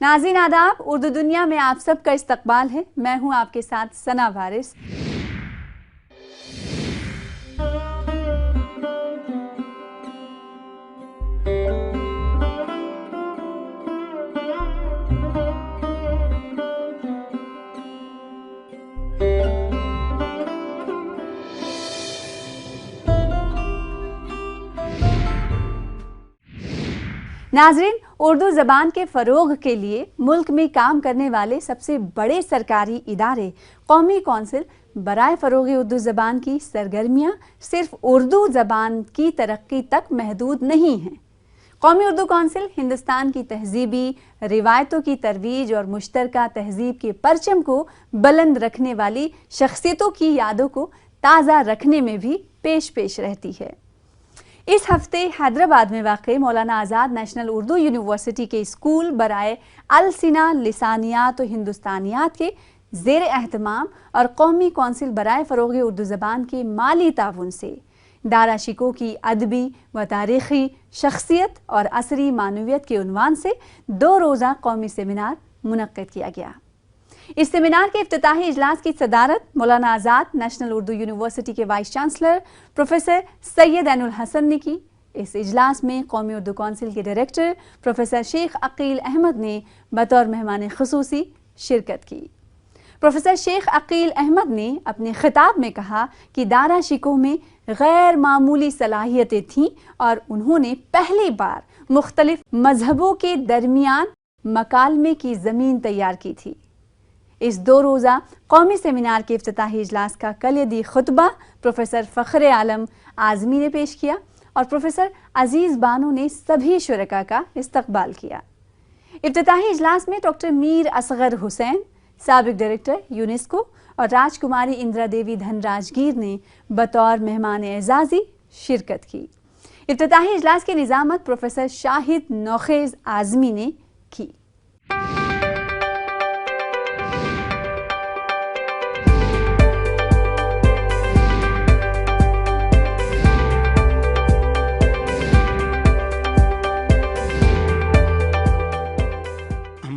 नाज़रीन आदाब, उर्दू दुनिया में आप सबका इस्तकबाल है। मैं हूं आपके साथ सना वारिस। नाज़रीन, उर्दू ज़बान के फ़रोग़ के लिए मुल्क में काम करने वाले सबसे बड़े सरकारी इदारे कौमी कौंसिल बराए फ़रोग़ उर्दू ज़बान की सरगर्मियाँ सिर्फ़ उर्दू ज़बान की तरक्की तक महदूद नहीं हैं। कौमी उर्दू कौंसिल हिंदुस्तान की तहज़ीबी रिवायतों की तरवीज और मुश्तरका तहज़ीब के परचम को बुलंद रखने वाली शख्सियतों की यादों को ताज़ा रखने में भी पेश पेश रहती है। इस हफ्ते हैदराबाद में वाक़ मौलाना आज़ाद नेशनल उर्दू यूनिवर्सिटी के स्कूल बराए अलसिना लिसानियात व हिंदुस्तानियात के ज़ेर एहतमाम और कौमी कौंसिल बराए फ़रोग़ उर्दू ज़बान के माली ताउन से दारा शिकोह की अदबी व तारीख़ी शख्सियत और असरी मानवियत के उन्वान से 2 रोज़ा कौमी सेमिनार मुनक़्क़िद किया गया। इस सेमिनार के इफ्तिताही इजलास की सदारत मौलाना आज़ाद नेशनल उर्दू यूनिवर्सिटी के vice chancellor professor Syed Ainul Hasan ने की। इस इजलास में कौमी उर्दू कौंसिल के डायरेक्टर प्रोफेसर शेख अकील अहमद ने बतौर मेहमान ख़ुसूसी शिरकत की। प्रोफेसर शेख अकील अहमद ने अपने खिताब में कहा कि दारा शिकोह में गैर मामूली सलाहियतें थीं और उन्होंने पहली बार मुख्तलिफ मजहबों के दरमियान मकालमे की ज़मीन तैयार की थी। इस 2 रोज़ा कौमी सेमिनार के इफ्तिताही इजलास का कलियदी खुतबा प्रोफेसर फ़ख्र आलम आज़मी ने पेश किया और प्रोफेसर अजीज़ बानो ने सभी शुरका का इस्तकबाल किया। इफ्तिताही इजलास में डॉक्टर मीर असगर हुसैन, साबिक डायरेक्टर यूनेस्को, और राजकुमारी इंदिरा देवी धनराजगीर ने बतौर मेहमान एजाज़ी शिरकत की। इफ्तिताही इजलास की निज़ामत प्रोफेसर शाहिद नौखेज़ आज़मी ने की।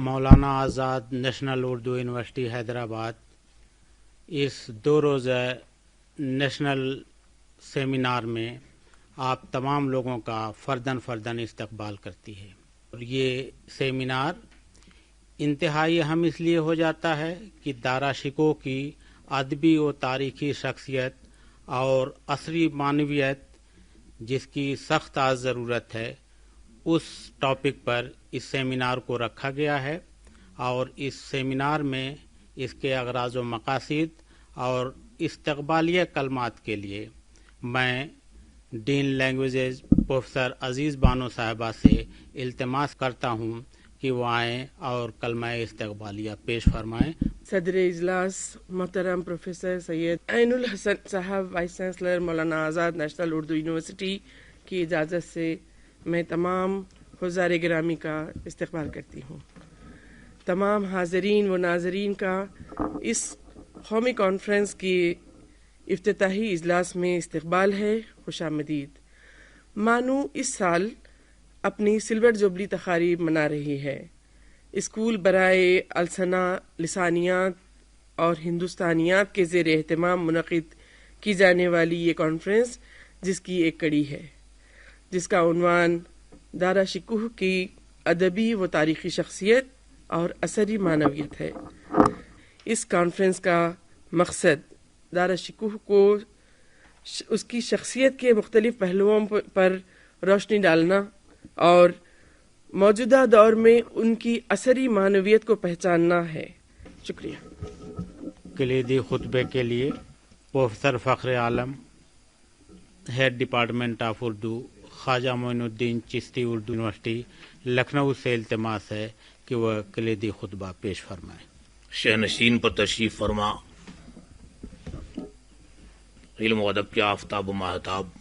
मौलाना आज़ाद नेशनल उर्दू यूनिवर्सिटी हैदराबाद इस 2 रोज़ा नेशनल सेमिनार में आप तमाम लोगों का फ़र्दन इस्तकबाल करती है। और ये सेमिनार इंतहाई अहम इसलिए हो जाता है कि दारा शिकोह की अदबी व तारीख़ी शख्सियत और असरी मानवियत जिसकी सख्त आज ज़रूरत है, उस टॉपिक पर इस सेमिनार को रखा गया है। और इस सेमिनार में इसके अगराज़ व मक़ासिद और इस्तक़बालिया कलमात के लिए मैं डीन लैंग्वेजेज़ प्रोफेसर अजीज़ बानो साहिबा से इल्तिमास करता हूँ कि वो आएँ और कलमा इस्तक़बालिया पेश फरमाएँ। सदर इजलास मोहतरम प्रोफेसर सैयद ऐनुल हसन साहब, वाइस चांसलर मौलाना आज़ाद नेशनल उर्दू यूनिवर्सिटी की इजाज़त से मैं तमाम हुज़ार गिरामी का इस्तकबाल करती हूँ। तमाम हाज़रीन व नाज़रीन का इस कौमी कॉन्फ्रेंस की इफ्तिताही इजलास में इस्तकबाल है, खुशामदीद। मानू इस साल अपनी सिल्वर जुबली तकारीब मना रही है। स्कूल बराए अलसना लिसानियात और हिंदुस्तानियात के ज़ेर एहतमाम मुनक़िद की जाने वाली ये कॉन्फ्रेंस जिसकी एक कड़ी है, जिसका उन्वान दारा शिकोह की अदबी व तारीख़ी शख्सियत और असरी मानवियत है। इस कॉन्फ्रेंस का मकसद दारा शिकोह को उसकी शख्सियत के मुख्तलिफ पहलुओं पर रोशनी डालना और मौजूदा दौर में उनकी असरी मानवियत को पहचानना है। शुक्रिया। कलीदी खुतबे के लिए professor Fakhr Alam, head department of Urdu, Khwaja Moinuddin Chishti Urdu university Lucknow से इल्तिमास है कि वह कलीदी खुतबा पेश फरमाए। शहनशीन पर तशरीफ़ फरमा, इल्म व अदब के आफताब व महताब,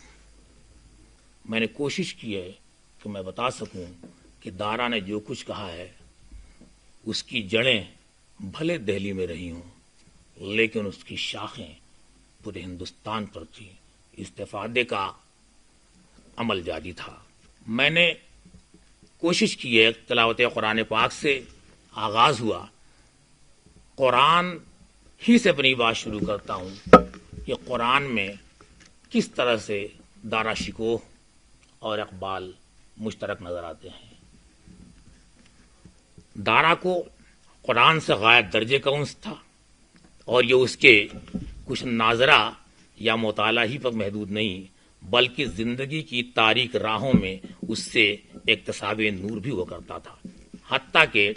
मैंने कोशिश की है कि मैं बता सकूं कि दारा ने जो कुछ कहा है اس کی جڑیں بھلے دہلی میں رہی ہوں لیکن اس کی شاخیں پورے ہندوستان پر تھیں. استفادے کا عمل جاری تھا. میں نے کوشش کی ہے تلاوت قرآن پاک سے آغاز ہوا. قرآن ہی سے اپنی بات شروع کرتا ہوں کہ قرآن میں کس طرح سے دارا شکوہ اور اقبال مشترک نظر آتے ہیں. دارا کو قرآن سے غائب درجے کا انس تھا اور یہ اس کے کچھ ناظرہ یا مطالعہ ہی پر محدود نہیں بلکہ زندگی کی تاریک راہوں میں اس سے اکتساب نور بھی ہوا کرتا تھا. حتیٰ کہ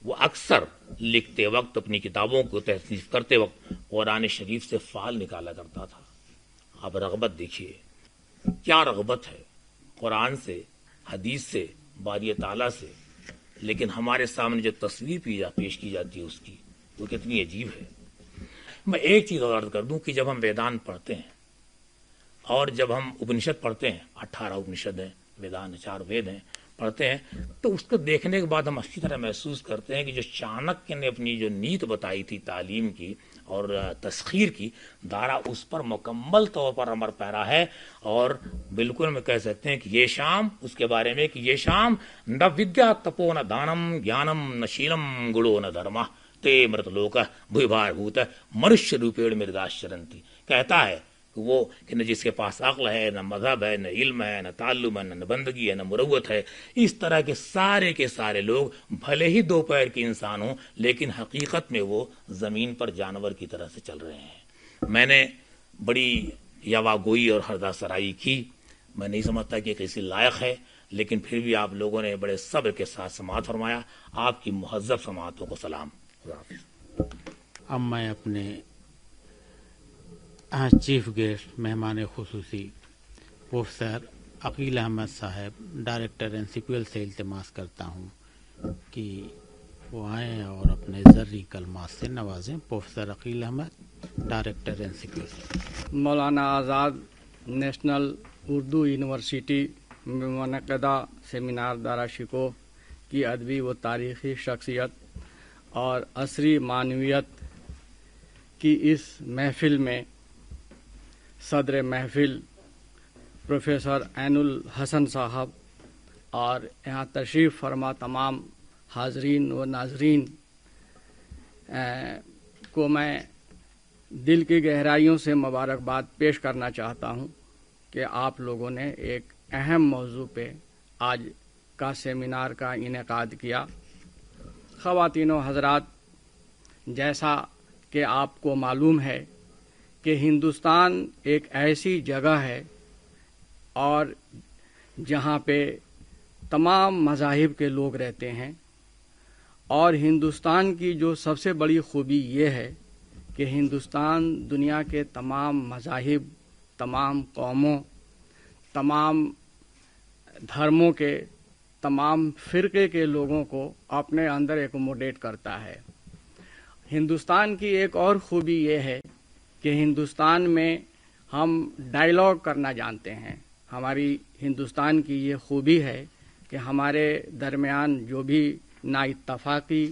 وہ اکثر لکھتے وقت اپنی کتابوں کو تصنیف کرتے وقت قرآن شریف سے فال نکالا کرتا تھا. اب رغبت دیکھیے کیا رغبت ہے قرآن سے, حدیث سے, باری تعالیٰ سے, لیکن ہمارے سامنے جو تصویر پیش کی جاتی ہے اس کی وہ کتنی عجیب ہے. میں ایک چیز اور عرض کر دوں کہ جب ہم ویدان پڑھتے ہیں اور جب ہم اپنشد پڑھتے ہیں 18 اپنشد ہیں, ویدان 4 وید ہیں, پڑھتے ہیں تو اس کو دیکھنے کے بعد ہم اچھی طرح محسوس کرتے ہیں کہ جو چانکیہ نے اپنی جو نیت بتائی تھی تعلیم کی اور تسخیر کی, دارا اس پر مکمل طور پر امر پیرا ہے. اور بالکل میں کہہ سکتے ہیں کہ یہ شام اس کے بارے میں کہ یہ شام نہ ودیا تپو نہ دانم جانم نہ شیلم گڑو نہ دھرما تے مرت لوک بھوئی بھار بھوت منشیہ روپیڑ مرداشرنتی. کہتا ہے کہ وہ کہ نہ جس کے پاس عقل ہے, نہ مذہب ہے, نہ علم ہے, نہ تعلم ہے, نہ بندگی ہے, نہ مروت ہے, اس طرح کے سارے لوگ بھلے ہی 2 پیر کے انسان ہوں لیکن حقیقت میں وہ زمین پر جانور کی طرح سے چل رہے ہیں. میں نے بڑی یاواگوئی اور ہردا سرائی کی. میں نہیں سمجھتا کہ کسی لائق ہے لیکن پھر بھی آپ لوگوں نے بڑے صبر کے ساتھ سماعت فرمایا. آپ کی مہذب سماعتوں کو سلام. خدا حافظ. اب میں اپنے چیف گیسٹ مہمان خصوصی پروفیسر عقیل احمد صاحب ڈائریکٹر NCPL سے التماس کرتا ہوں کہ وہ آئیں اور اپنے زرعی کلمات سے نوازیں. Professor Aqeel Ahmad director NCPL. Maulana آزاد نیشنل اردو یونیورسٹی میں منعقدہ سیمینار دارا شکوہ کی ادبی و تاریخی شخصیت اور عصری معنویت کی اس محفل میں صدر محفل پروفیسر عین الحسن صاحب اور یہاں تشریف فرما تمام حاضرین و ناظرین کو میں دل کی گہرائیوں سے مبارکباد پیش کرنا چاہتا ہوں کہ آپ لوگوں نے ایک اہم موضوع پہ آج کا سیمینار کا انعقاد کیا. خواتین و حضرات, جیسا کہ آپ کو معلوم ہے کہ ہندوستان ایک ایسی جگہ ہے اور جہاں پہ تمام مذاہب کے لوگ رہتے ہیں, اور ہندوستان کی جو سب سے بڑی خوبی یہ ہے کہ ہندوستان دنیا کے تمام مذاہب, تمام قوموں, تمام دھرموں کے, تمام فرقے کے لوگوں کو اپنے اندر ایکوموڈیٹ کرتا ہے. ہندوستان کی ایک اور خوبی یہ ہے کہ ہندوستان میں ہم ڈائیلاگ کرنا جانتے ہیں. ہماری ہندوستان کی یہ خوبی ہے کہ ہمارے درمیان جو بھی نا اتفاقی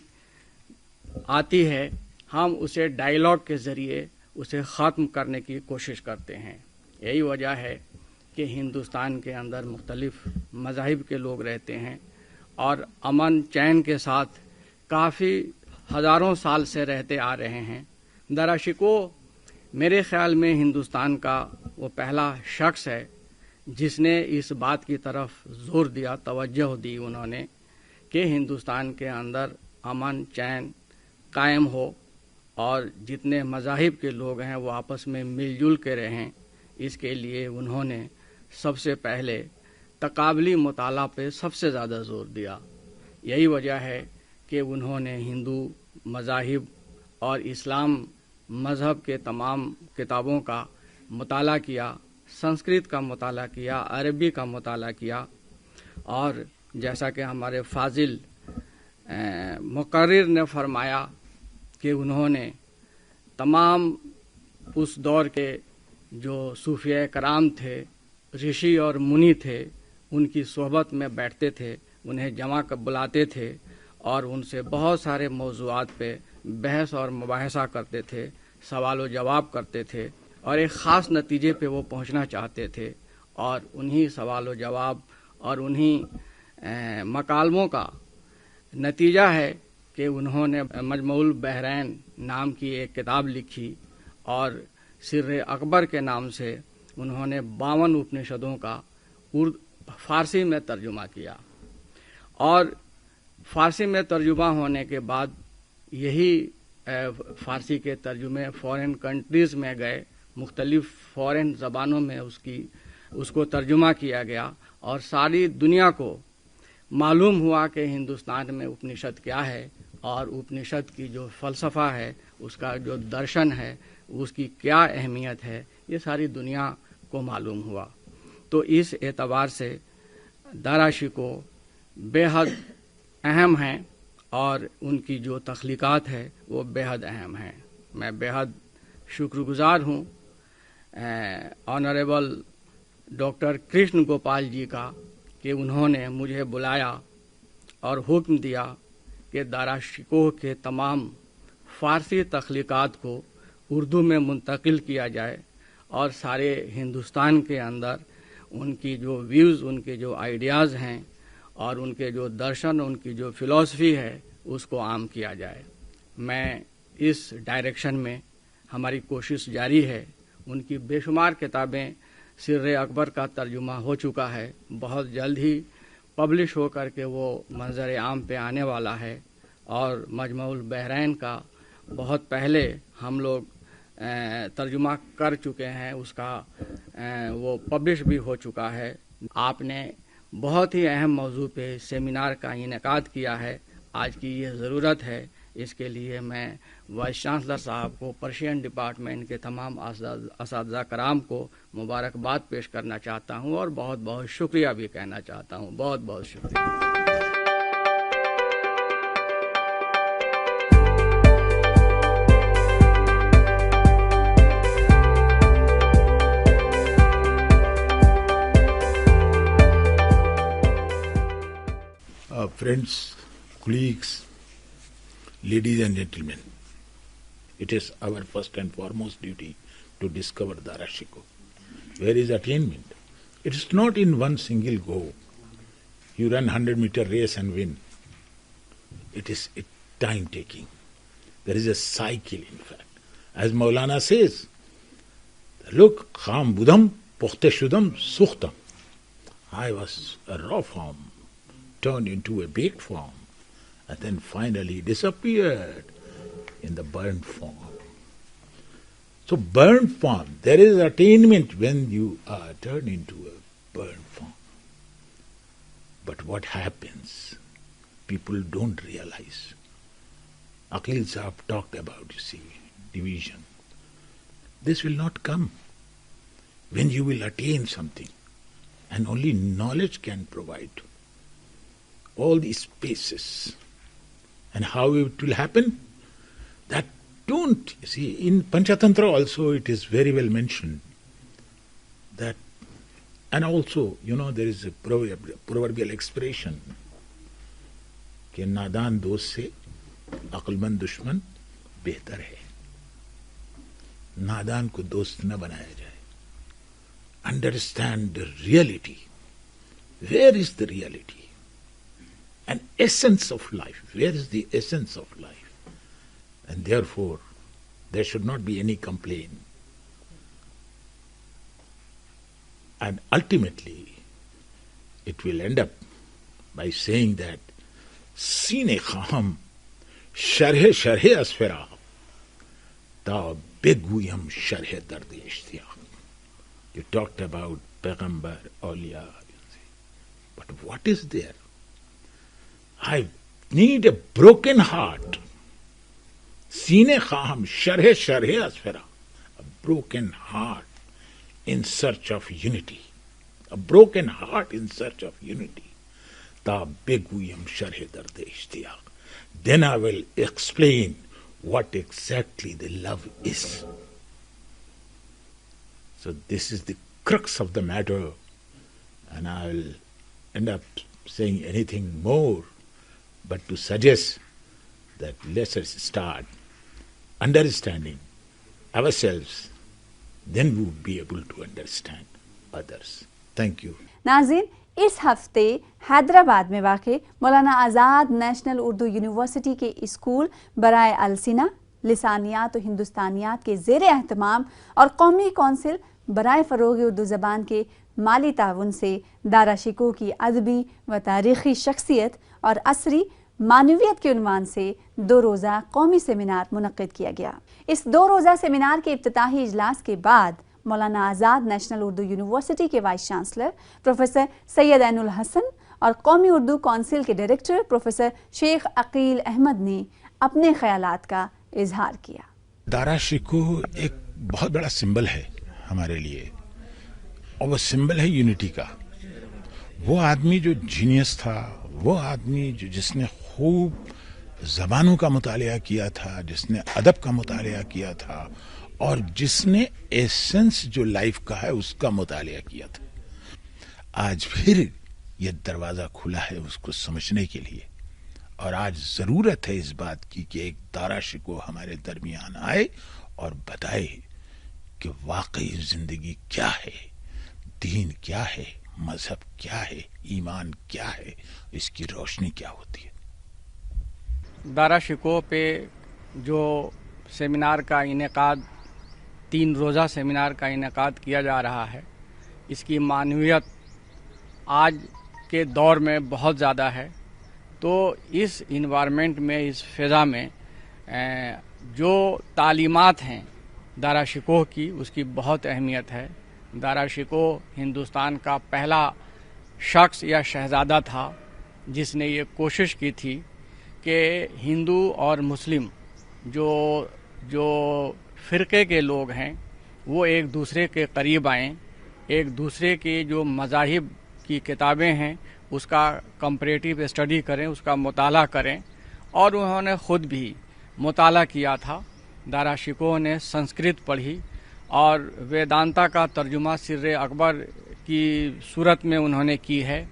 آتی ہے ہم اسے ڈائیلاگ کے ذریعے اسے ختم کرنے کی کوشش کرتے ہیں. یہی وجہ ہے کہ ہندوستان کے اندر مختلف مذاہب کے لوگ رہتے ہیں اور امن چین کے ساتھ کافی ہزاروں سال سے رہتے آ رہے ہیں. دارا شکوہ میرے خیال میں ہندوستان کا وہ پہلا شخص ہے جس نے اس بات کی طرف زور دیا, توجہ دی انہوں نے کہ ہندوستان کے اندر امن چین قائم ہو اور جتنے مذاہب کے لوگ ہیں وہ آپس میں مل جل کے رہیں. اس کے لیے انہوں نے سب سے پہلے تقابلی مطالعہ پہ سب سے زیادہ زور دیا. یہی وجہ ہے کہ انہوں نے ہندو مذاہب اور اسلام مذہب کے تمام کتابوں کا مطالعہ کیا, سنسکرت کا مطالعہ کیا, عربی کا مطالعہ کیا, اور جیسا کہ ہمارے فاضل مقرر نے فرمایا کہ انہوں نے تمام اس دور کے جو صوفیہ کرام تھے, رشی اور منی تھے, ان کی صحبت میں بیٹھتے تھے, انہیں جمع کر بلاتے تھے اور ان سے بہت سارے موضوعات پہ بحث اور مباحثہ کرتے تھے، سوال و جواب کرتے تھے، اور ایک خاص نتیجے پہ وہ پہنچنا چاہتے تھے، اور انہی سوال و جواب اور انہی مکالموں کا نتیجہ ہے کہ انہوں نے مجموع البحرین نام کی ایک کتاب لکھی، اور سر اکبر کے نام سے انہوں نے 52 اپنشدوں کا فارسی میں ترجمہ کیا، اور فارسی میں ترجمہ ہونے کے بعد یہی فارسی کے ترجمے فورن کنٹریز میں گئے، مختلف فورن زبانوں میں اس کو ترجمہ کیا گیا، اور ساری دنیا کو معلوم ہوا کہ ہندوستان میں اپنشد کیا ہے، اور اپنشد کی جو فلسفہ ہے، اس کا جو درشن ہے، اس کی کیا اہمیت ہے، یہ ساری دنیا کو معلوم ہوا۔ تو اس اعتبار سے دارا شکوہ بے حد اہم ہیں، اور ان کی جو تخلیقات ہے وہ بے حد اہم ہیں۔ میں بے حد شکر گزار ہوں آنریبل ڈاکٹر کرشن گوپال جی کا کہ انہوں نے مجھے بلایا اور حکم دیا کہ دارا شکوہ کے تمام فارسی تخلیقات کو اردو میں منتقل کیا جائے، اور سارے ہندوستان کے اندر ان کی جو ویوز، ان کے جو آئیڈیاز ہیں، اور ان کے جو درشن، ان کی جو فلسفی ہے، اس کو عام کیا جائے۔ میں اس ڈائریکشن میں ہماری کوشش جاری ہے۔ ان کی بے شمار کتابیں، سر اکبر کا ترجمہ ہو چکا ہے، بہت جلد ہی پبلش ہو کر کے وہ منظر عام پہ آنے والا ہے، اور مجموع البحرین کا بہت پہلے ہم لوگ ترجمہ کر چکے ہیں، اس کا وہ پبلش بھی ہو چکا ہے۔ آپ نے بہت ہی اہم موضوع پہ سیمینار کا انعقاد کیا ہے، آج کی یہ ضرورت ہے۔ اس کے لیے میں وائس چانسلر صاحب کو، پرشین ڈپارٹمنٹ کے تمام اساتذہ کرام کو مبارکباد پیش کرنا چاہتا ہوں، اور بہت بہت شکریہ بھی کہنا چاہتا ہوں۔ بہت بہت شکریہ۔ Friends, colleagues, ladies and gentlemen, it is our first and foremost duty to discover Dara Shikoh. Where is attainment? It is not in one single go. You run 100-meter race and win. It is time taking. There is a cycle, in fact. As Maulana says, look, kham budam, pukhte shudam, sukhtam. I was a raw form, turned into a baked form, and then finally disappeared in the burnt form. So burnt form, there is attainment when you are turned into a burnt form. But what happens? People don't realize. Aqil Sahab talked about, you see, division. This will not come when you will attain something, and only knowledge can provide all these spaces. And how it will happen? That don't, you see, in Panchatantra also it is very well mentioned that, and also, you know, there is a proverbial expression کہ نادان دوست سے عقلمند دشمن بہتر ہے۔ نادان کو دوست نہ بنایا جائے۔ Understand the reality. Where is the reality? An essence of life. Where is the essence of life? And therefore, there should not be any complaint. And ultimately, it will end up by saying that Sine kham sharhe asfira ta beguyam sharhe dard ishtiyaq. You talked about Paighambar, Awliya, but what is there? I need a broken heart. Sine kham sharhe asfira. A broken heart in search of unity. A broken heart in search of unity. Ta beguyam sharhe dard ishtiyaq. Then I will explain what exactly the love is. So this is the crux of the matter, and I will end up saying anything more, but to suggest that let us start understanding ourselves, then we would be able to understand others. Thank you. नाज़रीन, इस हफ्ते हैदराबाद में वाक़े मौलाना Azad national Urdu university के school बराए अलसिना, लिसानियात और हिंदुस्तानियात के ज़ेर एहतमाम और कौमी कौंसिल बराए फ़रोग़ उर्दू ज़बान के माली ताउन से दारा शिकोह की अदबी व तारीख़ी शख्सियत और असरी मानवियत के उन्वान से 2 रोज़ा कौमी सेमिनार मुनक़्क़िद किया गया। इस 2 रोज़ा सेमिनार के इफ्तिताही इजलास के बाद मौलाना आज़ाद नेशनल उर्दू यूनिवर्सिटी के vice chancellor professor Syed Ainul Hasan और कौमी उर्दू कौंसिल के डायरेक्टर प्रोफेसर शेख अकील अहमद ने अपने ख़यालात का इजहार किया। दारा शिकोह एक बहुत बड़ा सिंबल है हमारे लिए, और वो सिंबल है यूनिटी का। वो आदमी जो जीनियस था, वो आदमी जिसने खूब ज़बानों का मुतालिया किया था, जिसने अदब का मुतालिया किया था, और जिसने एसेंस जो लाइफ का है उसका मुतालिया किया था। आज फिर ये दरवाज़ा खुला है उसको समझने के लिए, और आज ज़रूरत है इस बात की कि एक दारा शिकोह हमारे दरमियान आए और बताए कि वाकई ज़िंदगी क्या है, दीन क्या है, मजहब क्या है, ईमान क्या है, इसकी रोशनी क्या होती है। दारा शिकोह पे जो सेमिनार का इनेकाद 3 रोज़ा सेमिनार का इनेकाद किया जा रहा है, इसकी मानवियत आज के दौर में बहुत ज़्यादा है। तो इस इन्वायरमेंट में, इस फ़िज़ा में जो तालीमात हैं दारा शिकोह की, उसकी बहुत अहमियत है। दारा शिकोह हिंदुस्तान का पहला शख्स या शहज़ादा था जिसने ये कोशिश की थी कि हिंदू और मुस्लिम जो फ़िरक़े के लोग हैं वो एक दूसरे के करीब आएँ, एक दूसरे के जो मज़ाहिब की किताबें हैं उसका कंपैरेटिव स्टडी करें, उसका मुताला करें। और उन्होंने ख़ुद भी मुताला किया था। दारा शिकोह ने संस्कृत पढ़ी और वेदांता का तर्जुमा सिर्रे अकबर की सूरत में उन्होंने की है।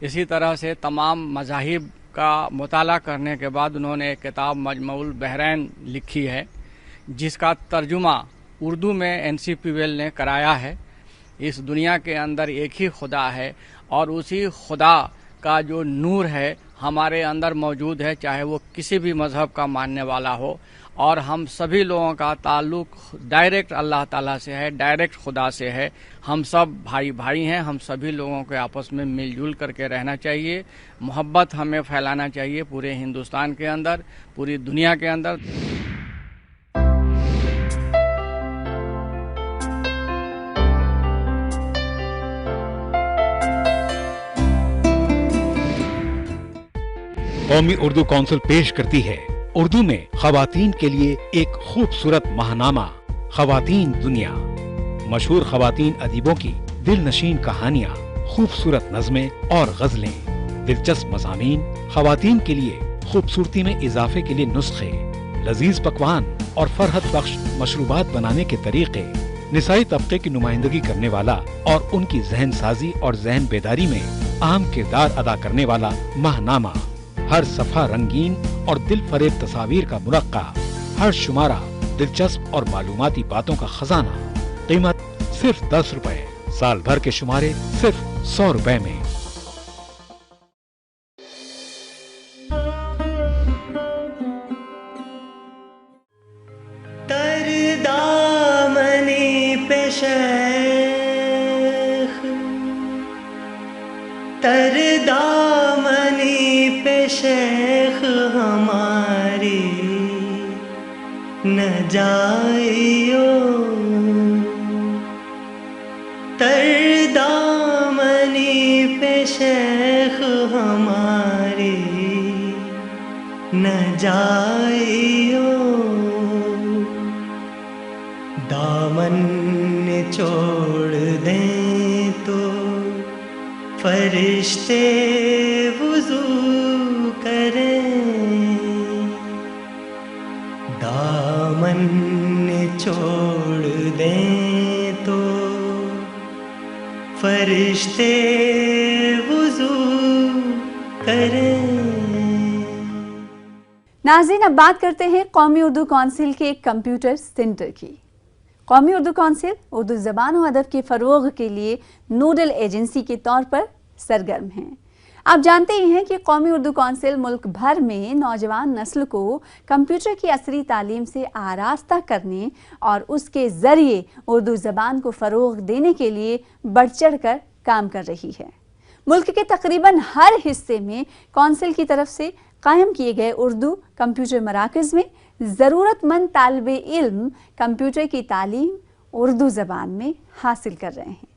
इसी तरह से तमाम मज़ाहिब का मुताला करने के बाद उन्होंने एक किताब मजमुउल बहरैन लिखी है, जिसका तर्जुमा उर्दू में NC Powell ने कराया है। इस दुनिया के अंदर एक ही खुदा है और उसी खुदा का जो नूर है हमारे अंदर मौजूद है, चाहे वो किसी भी मज़हब का मानने वाला हो। और हम सभी लोगों का ताल्लुक़ डायरेक्ट अल्लाह ताला से है, डायरेक्ट खुदा से है। हम सब भाई भाई हैं। हम सभी लोगों को आपस में मिलजुल करके रहना चाहिए। मोहब्बत हमें फैलाना चाहिए पूरे हिंदुस्तान के अंदर, पूरी दुनिया के अंदर। कौमी उर्दू कौंसिल पेश करती है उर्दू में खवातीन के लिए एक खूबसूरत महानामा खवातीन दुनिया। मशहूर खवातीन अदीबों की दिल नशीन कहानियाँ, खूबसूरत नज़में और गज़लें, दिलचस्प मज़ामीन, खवातीन के लिए खूबसूरती में इजाफे के लिए नुस्खे, लजीज पकवान और फरहत बख्श मशरूबात बनाने के तरीके, निसाई तबके की नुमाइंदगी करने वाला और उनकी जहन साजी और जहन बेदारी में अहम किरदार अदा करने वाला महानामा। हर सफ़ा रंगीन और दिल फरेब तस्वीर का मुरक्का, हर शुमारा दिलचस्प और मालूमाती बातों का खजाना। कीमत सिर्फ 10 रुपए, साल भर के शुमारे सिर्फ 100 रुपए में। तरदामनी पे शेख हमारी न जाइयो, तरदामनी पे शेख हमारी न जाइयो। दामन छोड़ दें तो फरिश्ते वुज़ू करें, दामन छोड़ दें तो फरिश्ते वुज़ू करें। नाज़रीन, अब बात करते हैं कौमी उर्दू कौंसिल के कंप्यूटर सेंटर की। कौमी उर्दू कौंसिल उर्दू ज़बान और अदब के फ़रोग़ के लिए नोडल एजेंसी के तौर पर सरगर्म है। आप जानते ही हैं कि कौमी उर्दू कौंसिल मुल्क भर में नौजवान नस्ल को कंप्यूटर की असरी तालीम से आरास्ता करने और उसके ज़रिए उर्दू ज़बान को फ़रोग़ देने के लिए बढ़ चढ़ कर काम कर रही है। मुल्क के तकरीबन हर हिस्से में कौंसिल की तरफ से कायम किए गए उर्दू कंप्यूटर मराकज़ में ज़रूरतमंद तालिबे इल्म कंप्यूटर की तालीम उर्दू ज़बान में हासिल कर रहे हैं,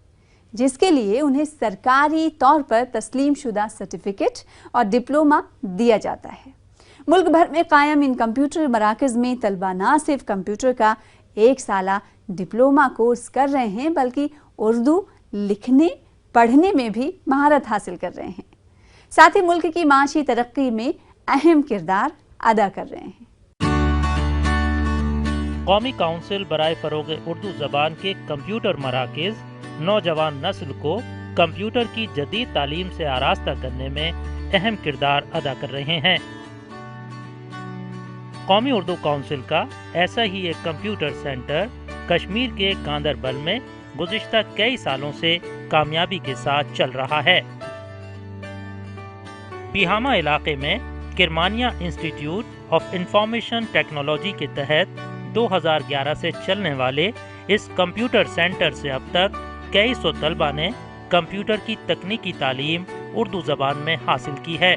जिसके लिए उन्हें सरकारी तौर पर तस्लीम शुदा सर्टिफिकेट और डिप्लोमा दिया जाता है। मुल्क भर में कायम इन कंप्यूटर मराकज़ में तलबा न सिर्फ कंप्यूटर का 1 साला डिप्लोमा कोर्स कर रहे हैं, बल्कि उर्दू लिखने पढ़ने में भी महारत हासिल कर रहे हैं। साथ ही मुल्क की माशी तरक्की में अहम किरदार अदा कर रहे हैं। कौमी काउंसिल बराए फ़रोग़ उर्दू ज़बान के कंप्यूटर मराकज़ नौजवान नस्ल को कंप्यूटर की जदीद तालीम से आरास्ता करने में अहम किरदार अदा कर रहे हैं। कौमी उर्दू काउंसिल का ऐसा ही एक कंप्यूटर सेंटर कश्मीर के गांदरबल में गुज़िश्ता कई सालों से कामयाबी के साथ चल रहा है। बिहामा इलाके में किरमानिया इंस्टीट्यूट ऑफ इंफॉर्मेशन टेक्नोलॉजी के तहत 2011 से चलने वाले इस कंप्यूटर सेंटर से अब तक कई सौ तलबा ने कंप्यूटर की तकनीकी तालीम उर्दू ज़बान में हासिल की है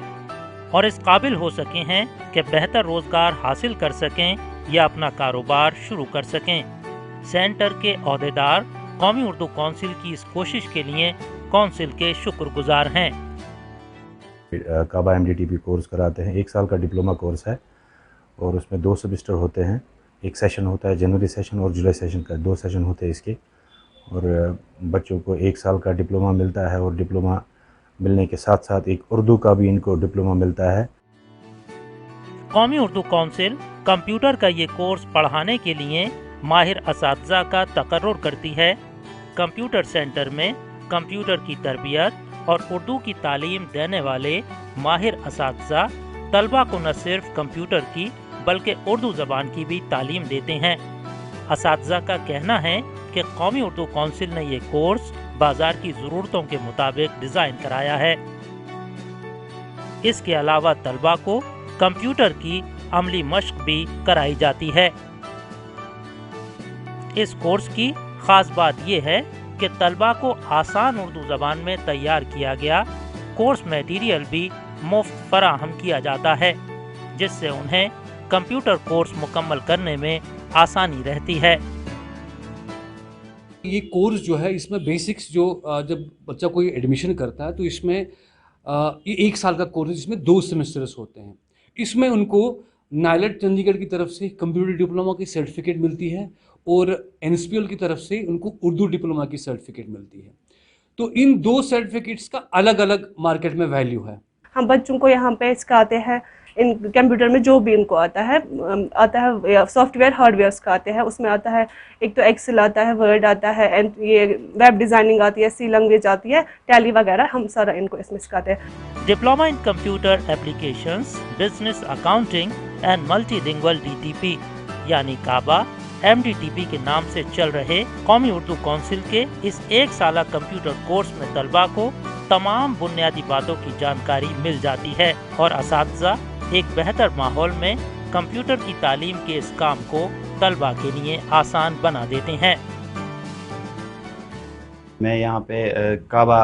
और इस काबिल हो सके हैं कि बेहतर रोज़गार हासिल कर सकें या अपना कारोबार शुरू कर सकें। सेंटर के अहदेदार कौमी उर्दू कौंसिल की इस कोशिश के लिए कौंसिल के शुक्रगुजार हैं। काबा MDTP कोर्स कराते हैं, 1 साल का डिप्लोमा कोर्स है और उसमें 2 सेमेस्टर होते हैं। एक सेशन होता है जनवरी सेशन और जुलाई सेशन का, 2 सेशन होते हैं इसके, और बच्चों को 1 साल का डिप्लोमा मिलता है और डिप्लोमा मिलने के साथ साथ एक उर्दू का भी इनको डिप्लोमा मिलता है। कौमी उर्दू कौंसिल कंप्यूटर का ये कोर्स पढ़ाने के लिए माहिर असातिज़ा का तकर्रुर करती है। कंप्यूटर सेंटर में कंप्यूटर की तरबियत और उर्दू की तालीम देने वाले माहिर असातिज़ा तलबा को न सिर्फ कंप्यूटर की बल्कि उर्दू ज़बान की भी तालीम देते हैं। असातिज़ा का कहना है कि कौमी उर्दू कौंसिल ने ये कोर्स बाजार की ज़रूरतों के मुताबिक डिज़ाइन कराया है। इसके अलावा तलबा को कंप्यूटर की अमली मश्क भी कराई जाती है। इस कोर्स की ख़ास बात यह है कि तलबा को आसान उर्दू ज़बान में तैयार किया गया कोर्स मटेरियल भी मुफ्त फराहम किया जाता है, जिससे उन्हें कंप्यूटर कोर्स मुकम्मल करने में आसानी रहती है। ये कोर्स जो है इसमें बेसिक्स जो जब बच्चा कोई एडमिशन करता है तो इसमें ये 1 साल का कोर्स है जिसमें 2 सेमेस्टर्स होते हैं। इसमें उनको नाइलेट चंडीगढ़ की तरफ से कंप्यूटर डिप्लोमा की सर्टिफिकेट मिलती है और NSPL की तरफ से उनको उर्दू डिप्लोमा की सर्टिफिकेट मिलती है। तो इन 2 सर्टिफिकेट्स का अलग अलग मार्केट में वैल्यू है। हम बच्चों को यहाँ पे सिखाते हैं इन कंप्यूटर में जो भी इनको आता है सॉफ्टवेयर हार्डवेयर सिखाते हैं। उसमें आता है एक तो एक्सेल आता है, वर्ड आता है, एंड ये वेब डिज़ाइनिंग आती है, C लैंग्वेज आती है, टैली वगैरह, हम सारा इनको इसमें सिखाते हैं। Diploma in computer applications, business accounting and multilingual DTP यानी काबा MDTP के नाम से चल रहे कौमी उर्दू कौंसिल के इस 1 साला कंप्यूटर कोर्स में तलबा को तमाम बुनियादी बातों की जानकारी मिल जाती है और असातिज़ा एक बेहतर माहौल में कंप्यूटर की तालीम के इस काम को तलबा के लिए आसान बना देते हैं। मैं यहाँ पे काबा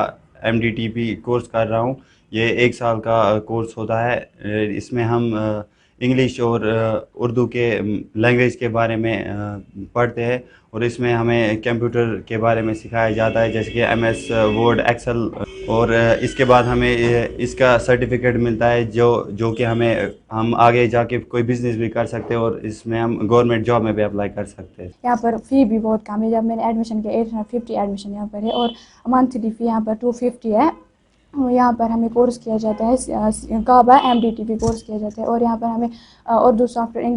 MDTP कोर्स कर रहा हूँ। ये 1 साल का कोर्स होता है। इसमें हम इंग्लिश और उर्दू के लैंग्वेज के बारे में पढ़ते हैं और इसमें हमें कंप्यूटर के बारे में सिखाया जाता है, जैसे कि MS वर्ड, एक्सेल, और इसके बाद हमें इसका सर्टिफिकेट मिलता है जो कि हम आगे जाके कोई बिज़नेस भी कर सकते हैं और इसमें हम गवर्नमेंट जॉब में भी अप्लाई कर सकते हैं। यहाँ पर फ़ी भी बहुत कम है। जब मैंने एडमिशन किया 850 एडमिशन यहाँ पर है और मंथली फ़ी यहाँ पर 250 है। यहाँ पर हमें कोर्स किया जाता है, काबा MDTP कोर्स किया जाता है और यहाँ पर हमें उर्दू सॉफ्टवेयर,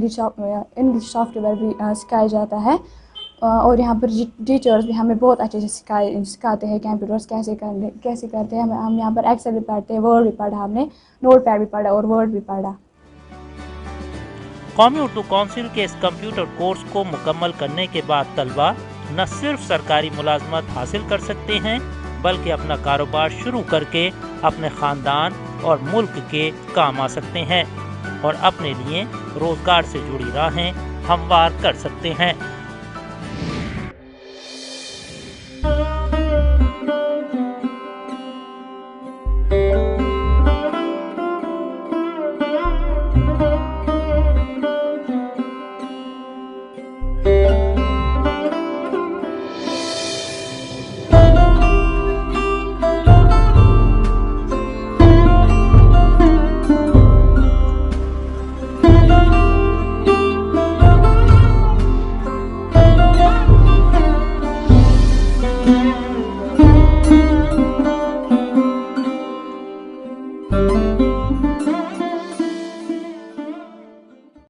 इंग्लिश सॉफ्टवेयर भी सिखाया जाता है और यहाँ पर टीचर्स भी हमें बहुत अच्छे से सिखाते हैं कंप्यूटर्स कैसे करते हैं। हम यहाँ पर एक्सेल भी पढ़ते हैं, वर्ड भी पढ़ा, हमने नोट पैड भी पढ़ा और वर्ड भी पढ़ा। قومی اردو کونسل کے اس کمپیوٹر کورس کو مکمل کرنے کے بعد طلبہ نہ صرف سرکاری ملازمت حاصل کر سکتے ہیں بلکہ اپنا کاروبار شروع کر کے اپنے خاندان اور ملک کے کام آ سکتے ہیں اور اپنے لیے روزگار سے جڑی راہیں ہموار کر سکتے ہیں۔